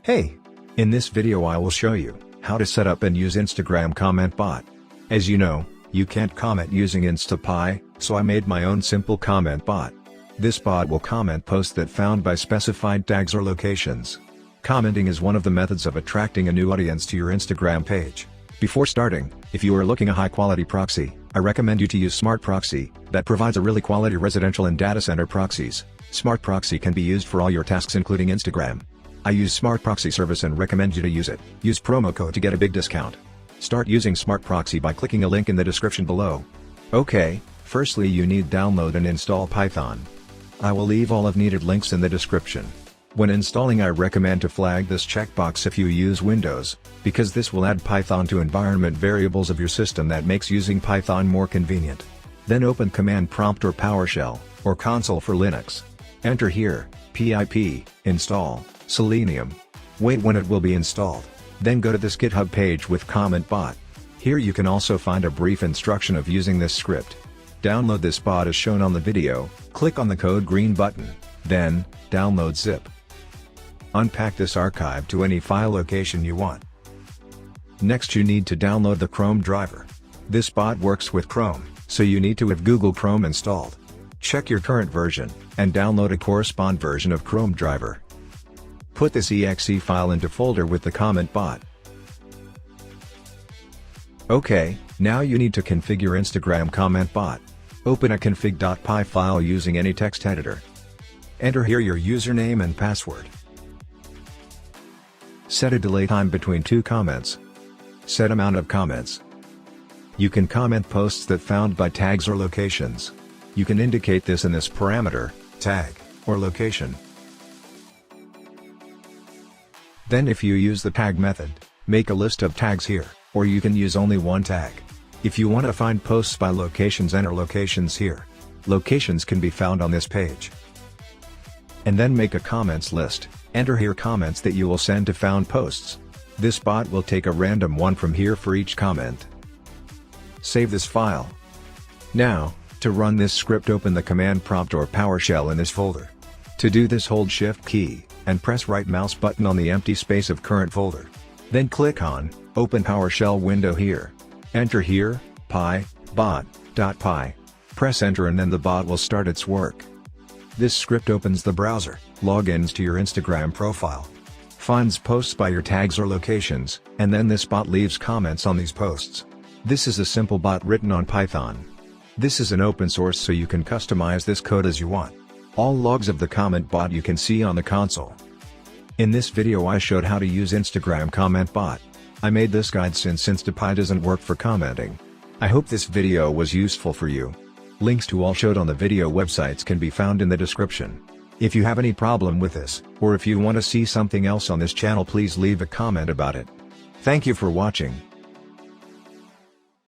Hey! In this video I will show you how to set up and use Instagram comment bot. As you know, you can't comment using Instapy, so I made my own simple comment bot. This bot will comment posts that found by specified tags or locations. Commenting is one of the methods of attracting a new audience to your Instagram page. Before starting, if you are looking a high-quality proxy, I recommend you to use Smart Proxy, that provides a really quality residential and data center proxies. Smart Proxy can be used for all your tasks including Instagram. I use Smart Proxy service and recommend you to use it. Use promo code to get a big discount. Start using Smart Proxy by clicking a link in the description below. Okay, firstly you need download and install Python. I will leave all of needed links in the description. When installing I recommend to flag this checkbox if you use Windows, because this will add Python to environment variables of your system that makes using Python more convenient. Then open Command Prompt or PowerShell, or Console for Linux. Enter here, pip, install, Selenium. Wait when it will be installed. Then go to this GitHub page with Comment Bot. Here you can also find a brief instruction of using this script. Download this bot as shown on the video, click on the code green button, then, download zip. Unpack this archive to any file location you want. Next you need to download the Chrome driver. This bot works with Chrome, so you need to have Google Chrome installed. Check your current version, and download a corresponding version of Chrome driver. Put this exe file into folder with the comment bot. Okay, now you need to configure Instagram comment bot. Open a config.py file using any text editor. Enter here your username and password. Set a delay time between 2 comments. Set amount of comments. You can comment posts that found by tags or locations. You can indicate this in this parameter, tag, or location. Then if you use the tag method, make a list of tags here, or you can use only one tag. If you want to find posts by locations, enter locations here. Locations can be found on this page. And then make a comments list, enter here comments that you will send to found posts. This bot will take a random one from here for each comment. Save this file. Now, to run this script open the command prompt or PowerShell in this folder. To do this hold Shift key, and press right mouse button on the empty space of current folder. Then click on, Open PowerShell window here. Enter here, py.py. Press enter and then the bot will start its work. This script opens the browser, logins to your Instagram profile. Finds posts by your tags or locations, and then this bot leaves comments on these posts. This is a simple bot written on Python. This is an open source so you can customize this code as you want. All logs of the comment bot you can see on the console. In this video I showed how to use Instagram comment bot. I made this guide since Instapy doesn't work for commenting. I hope this video was useful for you. Links to all showed on the video websites can be found in the description. If you have any problem with this, or if you want to see something else on this channel, please leave a comment about it. Thank you for watching.